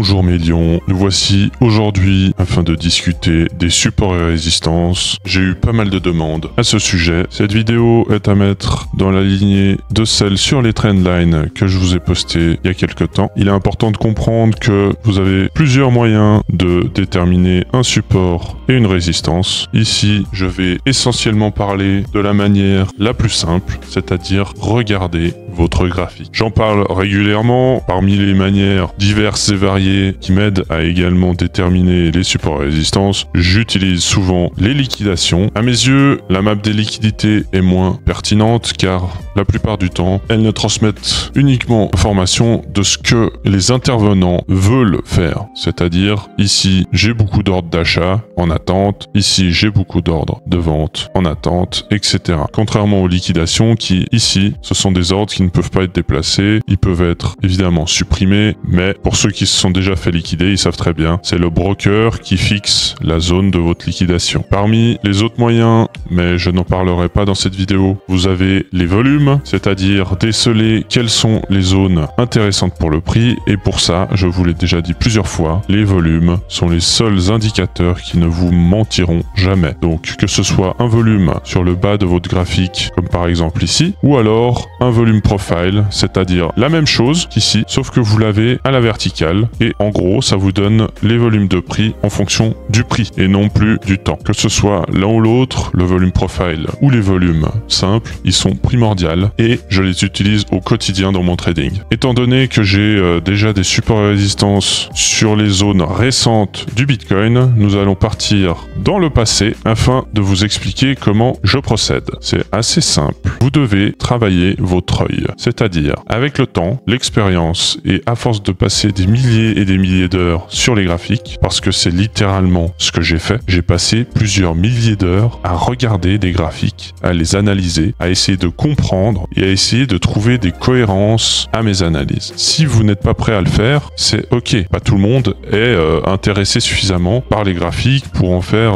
Bonjour mes lions, nous voici aujourd'hui afin de discuter des supports et résistances. J'ai eu pas mal de demandes à ce sujet. Cette vidéo est à mettre dans la lignée de celle sur les trendlines que je vous ai postées il y a quelques temps. Il est important de comprendre que vous avez plusieurs moyens de déterminer un support et une résistance. Ici, je vais essentiellement parler de la manière la plus simple, c'est-à-dire regarder votre graphique. J'en parle régulièrement parmi les manières diverses et variées qui m'aident à également déterminer les supports et résistances. J'utilise souvent les liquidations. À mes yeux, la map des liquidités est moins pertinente car la plupart du temps, elles ne transmettent uniquement l'information de ce que les intervenants veulent faire. C'est-à-dire, ici, j'ai beaucoup d'ordres d'achat en attente, ici, j'ai beaucoup d'ordres de vente en attente, etc. Contrairement aux liquidations qui, ici, ce sont des ordres qui ne peuvent pas être déplacés, ils peuvent être évidemment supprimés, mais pour ceux qui se sont déjà fait liquider, ils savent très bien, c'est le broker qui fixe la zone de votre liquidation. Parmi les autres moyens, mais je n'en parlerai pas dans cette vidéo, vous avez les volumes, c'est-à-dire déceler quelles sont les zones intéressantes pour le prix, et pour ça, je vous l'ai déjà dit plusieurs fois, les volumes sont les seuls indicateurs qui ne vous mentiront jamais. Donc que ce soit un volume sur le bas de votre graphique, comme par exemple ici, ou alors un volume profile, c'est-à-dire la même chose qu'ici, sauf que vous l'avez à la verticale, et en gros, ça vous donne les volumes de prix en fonction du prix, et non plus du temps. Que ce soit l'un ou l'autre, le volume profile ou les volumes simples, ils sont primordiaux, et je les utilise au quotidien dans mon trading. Étant donné que j'ai déjà des supports et résistances sur les zones récentes du Bitcoin, nous allons partir dans le passé afin de vous expliquer comment je procède. C'est assez simple. Vous devez travailler votre œil, c'est-à-dire avec le temps, l'expérience et à force de passer des milliers et des milliers d'heures sur les graphiques, parce que c'est littéralement ce que j'ai fait, j'ai passé plusieurs milliers d'heures à regarder des graphiques, à les analyser, à essayer de comprendre et à essayer de trouver des cohérences à mes analyses. Si vous n'êtes pas prêt à le faire, c'est ok. Pas tout le monde est intéressé suffisamment par les graphiques pour en faire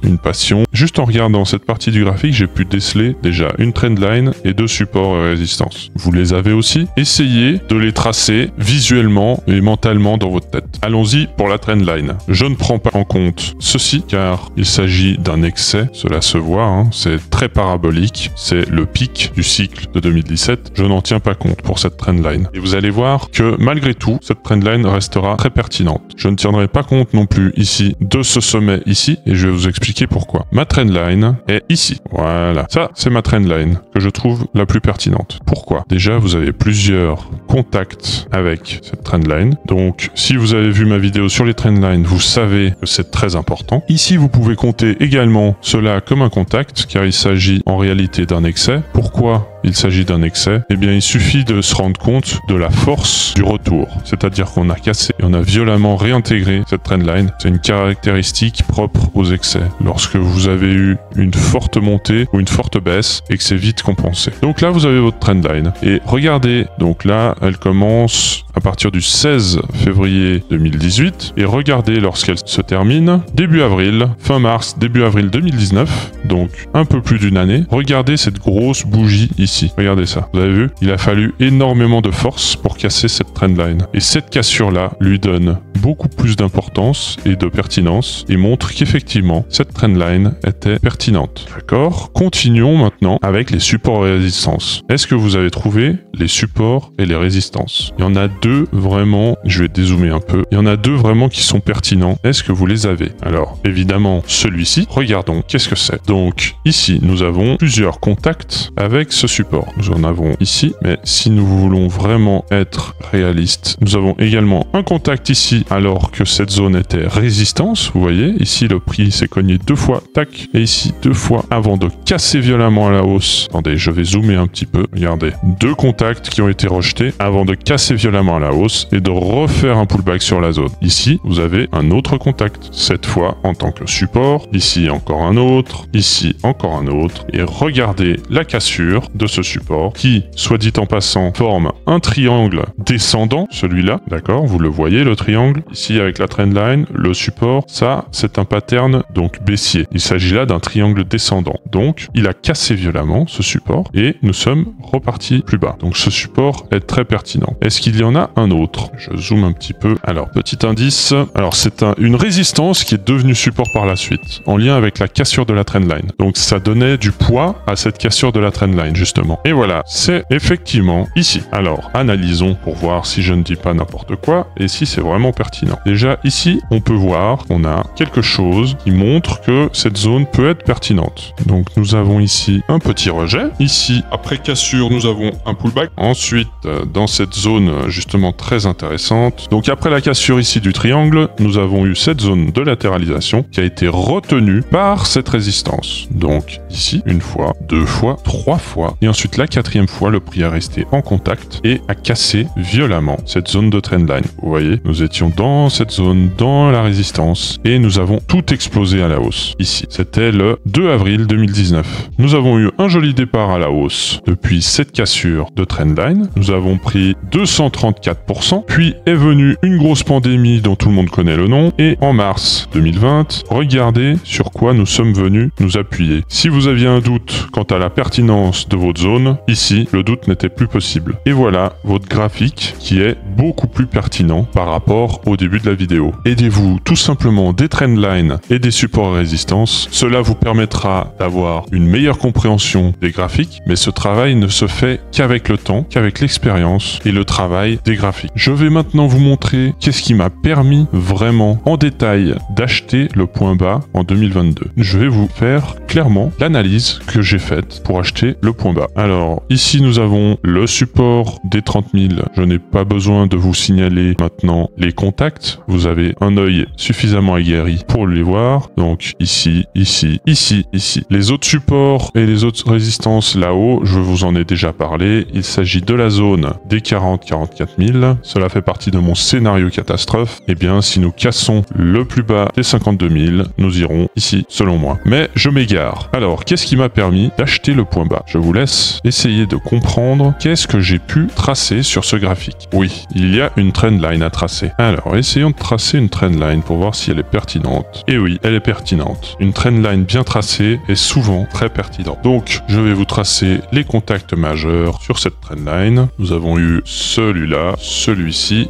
une passion. Juste en regardant cette partie du graphique, j'ai pu déceler déjà une trendline et deux supports et résistances. Vous les avez aussi. Essayez de les tracer visuellement et mentalement dans votre tête. Allons-y pour la trendline. Je ne prends pas en compte ceci car il s'agit d'un excès. Cela se voit, hein, c'est très parabolique. C'est le pic du cycle de 2017. Je n'en tiens pas compte pour cette trendline. Et vous allez voir que malgré tout, cette trendline restera très pertinente. Je ne tiendrai pas compte non plus ici de ce sommet ici et je vais vous expliquer pourquoi. Ma trendline est ici. Voilà. Ça, c'est ma trendline que je trouve la plus pertinente. Pourquoi? Déjà, vous avez plusieurs contacts avec cette trendline. Donc, si vous avez vu ma vidéo sur les trendlines, vous savez que c'est très important. Ici, vous pouvez compter également cela comme un contact car il s'agit en réalité d'un excès. Pourquoi il s'agit d'un excès? Eh bien, il suffit de se rendre compte de la force du retour. C'est-à-dire qu'on a cassé et on a violemment réintégré cette trendline. C'est une caractéristique propre aux excès. Lorsque vous avez eu une forte montée ou une forte baisse et que c'est vite compensé. Donc là, vous avez votre trendline. Et regardez, donc là, elle commence à partir du 16 février 2018. Et regardez lorsqu'elle se termine, début avril, fin mars, début avril 2019. Donc un peu plus d'une année. Regardez cette grosse bougie ici. Regardez ça. Vous avez vu? Il a fallu énormément de force pour casser cette trendline. Et cette cassure-là lui donne beaucoup plus d'importance et de pertinence et montre qu'effectivement, cette trendline était pertinente. D'accord? Continuons maintenant avec les supports et résistances. Est-ce que vous avez trouvé les supports et les résistances? Il y en a deux vraiment, je vais dézoomer un peu, il y en a deux vraiment qui sont pertinents. Est-ce que vous les avez? Alors, évidemment, celui-ci, regardons, qu'est-ce que c'est? Donc, ici, nous avons plusieurs contacts avec ce support. Nous en avons ici, mais si nous voulons vraiment être réalistes, nous avons également un contact ici, alors que cette zone était résistance. Vous voyez, ici, le prix s'est cogné deux fois, tac, et ici, deux fois, avant de casser violemment à la hausse. Attendez, je vais zoomer un petit peu. Regardez, deux contacts qui ont été rejetés avant de casser violemment à la hausse et de refaire un pullback sur la zone. Ici, vous avez un autre contact, cette fois en tant que support. Ici, encore un autre. Ici, encore un autre. Et regardez la cassure de ce support qui, soit dit en passant, forme un triangle descendant, celui-là, d'accord? Vous le voyez, le triangle. Ici, avec la trendline, le support, ça, c'est un pattern donc baissier. Il s'agit là d'un triangle descendant. Donc, il a cassé violemment ce support et nous sommes repartis plus bas. Donc, Donc ce support est très pertinent. Est-ce qu'il y en a un autre? Je zoome un petit peu. Alors, petit indice. Alors, c'est une résistance qui est devenue support par la suite, en lien avec la cassure de la trendline. Donc ça donnait du poids à cette cassure de la trendline, justement. Et voilà, c'est effectivement ici. Alors, analysons pour voir si je ne dis pas n'importe quoi et si c'est vraiment pertinent. Déjà, ici, on peut voir qu'on a quelque chose qui montre que cette zone peut être pertinente. Donc, nous avons ici un petit rejet. Ici, après cassure, nous avons un pullback. Ensuite, dans cette zone, justement, très intéressante. Donc, après la cassure ici du triangle, nous avons eu cette zone de latéralisation qui a été retenue par cette résistance. Donc, ici, une fois, deux fois, trois fois. Et ensuite, la quatrième fois, le prix a resté en contact et a cassé violemment cette zone de trendline. Vous voyez, nous étions dans cette zone, dans la résistance, et nous avons tout explosé à la hausse. Ici, c'était le 2 avril 2019. Nous avons eu un joli départ à la hausse depuis cette cassure de trendline. Nous avons pris 234%, puis est venue une grosse pandémie dont tout le monde connaît le nom, et en mars 2020, regardez sur quoi nous sommes venus nous appuyer. Si vous aviez un doute quant à la pertinence de votre zone, ici, le doute n'était plus possible. Et voilà votre graphique qui est beaucoup plus pertinent par rapport au début de la vidéo. Aidez-vous tout simplement des trendlines et des supports à résistance. Cela vous permettra d'avoir une meilleure compréhension des graphiques, mais ce travail ne se fait qu'avec le temps, qu'avec l'expérience et le travail des graphiques. Je vais maintenant vous montrer qu'est-ce qui m'a permis vraiment en détail d'acheter le point bas en 2022. Je vais vous faire clairement l'analyse que j'ai faite pour acheter le point bas. Alors ici nous avons le support des 30 000. Je n'ai pas besoin de vous signaler maintenant les contacts. Vous avez un œil suffisamment aguerri pour les voir. Donc ici, ici, ici, ici. Les autres supports et les autres résistances là-haut, je vous en ai déjà parlé. Il s'agit de la zone des 40-44 000. Cela fait partie de mon scénario catastrophe. Eh bien, si nous cassons le plus bas des 52 000, nous irons ici, selon moi. Mais je m'égare. Alors, qu'est-ce qui m'a permis d'acheter le point bas? Je vous laisse essayer de comprendre qu'est-ce que j'ai pu tracer sur ce graphique. Oui, il y a une trendline à tracer. Alors, essayons de tracer une trendline pour voir si elle est pertinente. Et oui, elle est pertinente. Une trendline bien tracée est souvent très pertinente. Donc, je vais vous tracer les contacts majeurs sur cette trendline. Nous avons eu celui-là, celui-ci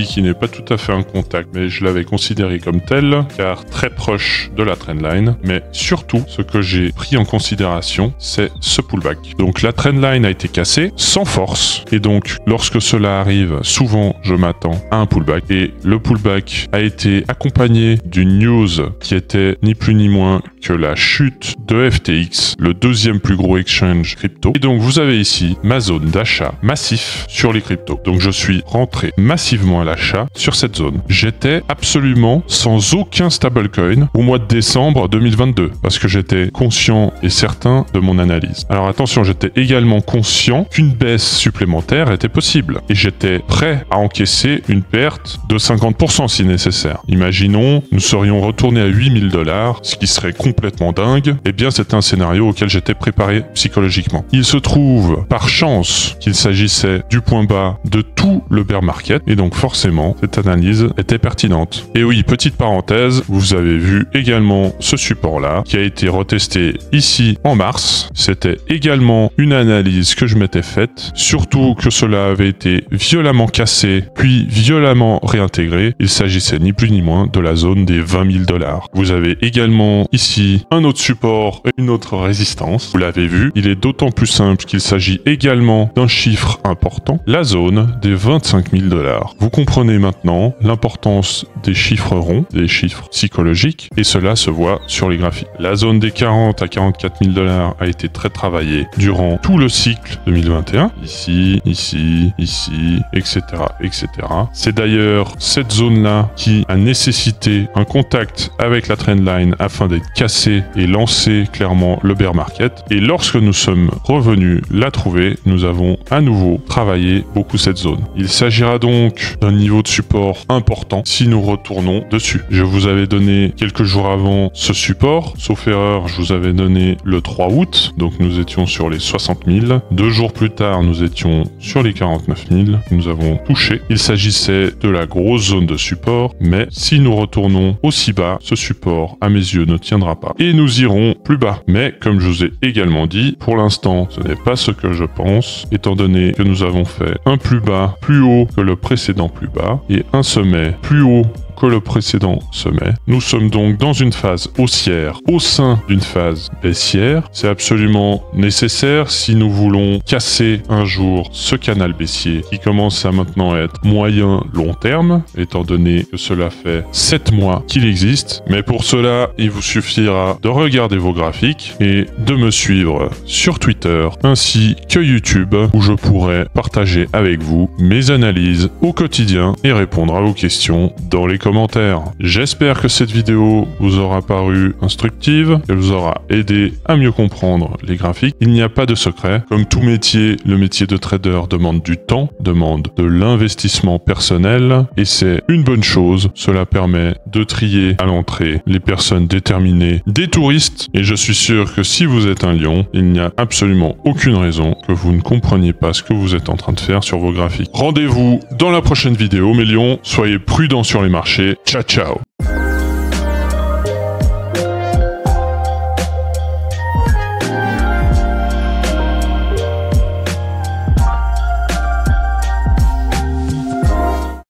qui n'est pas tout à fait un contact, mais je l'avais considéré comme tel, car très proche de la trendline. Mais surtout, ce que j'ai pris en considération, c'est ce pullback. Donc, la trendline a été cassée sans force. Et donc, lorsque cela arrive, souvent, je m'attends à un pullback. Et le pullback a été accompagné d'une news qui était ni plus ni moins que la chute de FTX, le deuxième plus gros exchange crypto. Et donc, vous avez ici ma zone d'achat massif sur les cryptos. Donc, je suis rentré massivement à l'achat sur cette zone. J'étais absolument sans aucun stablecoin au mois de décembre 2022 parce que j'étais conscient et certain de mon analyse. Alors attention, j'étais également conscient qu'une baisse supplémentaire était possible et j'étais prêt à encaisser une perte de 50% si nécessaire. Imaginons, nous serions retournés à 8 000 $, ce qui serait complètement dingue. Eh bien, c'était un scénario auquel j'étais préparé psychologiquement. Il se trouve, par chance, qu'il s'agissait du point bas de tout le bear market et donc forcément, cette analyse était pertinente. Et oui, petite parenthèse, vous avez vu également ce support-là qui a été retesté ici en mars. C'était également une analyse que je m'étais faite, surtout que cela avait été violemment cassé, puis violemment réintégré. Il s'agissait ni plus ni moins de la zone des 20 000 $. Vous avez également ici un autre support et une autre résistance. Vous l'avez vu, il est d'autant plus simple qu'il s'agit également d'un chiffre important, la zone des 25 000 $. Vous comprenez maintenant l'importance des chiffres ronds, des chiffres psychologiques, et cela se voit sur les graphiques. La zone des 40 à 44 000 $ a été très travaillée durant tout le cycle 2021, ici, ici, ici, etc., etc. C'est d'ailleurs cette zone-là qui a nécessité un contact avec la trendline afin d'être cassé et lancer clairement le bear market. Et lorsque nous sommes revenus la trouver, nous avons à nouveau travaillé beaucoup cette zone. Il s'agira donc d'un niveau de support important si nous retournons dessus. Je vous avais donné quelques jours avant ce support, sauf erreur, je vous avais donné le 3 août, donc nous étions sur les 60 000. 2 jours plus tard, nous étions sur les 49 000. Nous avons touché. Il s'agissait de la grosse zone de support, mais si nous retournons aussi bas, ce support, à mes yeux, ne tiendra pas. Et nous irons plus bas. Mais, comme je vous ai également dit, pour l'instant, ce n'est pas ce que je pense. tendance, étant donné que nous avons fait un plus bas plus haut que le précédent plus bas et un sommet plus haut que le précédent sommet. Nous sommes donc dans une phase haussière au sein d'une phase baissière. C'est absolument nécessaire si nous voulons casser un jour ce canal baissier qui commence à maintenant être moyen long terme, étant donné que cela fait 7 mois qu'il existe. Mais pour cela, il vous suffira de regarder vos graphiques et de me suivre sur Twitter ainsi que YouTube, où je pourrai partager avec vous mes analyses au quotidien et répondre à vos questions dans les commentaires. J'espère que cette vidéo vous aura paru instructive, qu'elle vous aura aidé à mieux comprendre les graphiques. Il n'y a pas de secret. Comme tout métier, le métier de trader demande du temps, demande de l'investissement personnel et c'est une bonne chose. Cela permet de trier à l'entrée les personnes déterminées des touristes et je suis sûr que si vous êtes un lion, il n'y a absolument aucune raison que vous ne compreniez pas ce que vous êtes en train de faire sur vos graphiques. Rendez-vous dans la prochaine vidéo, mes lions. Soyez prudents sur les marchés. Ciao, ciao.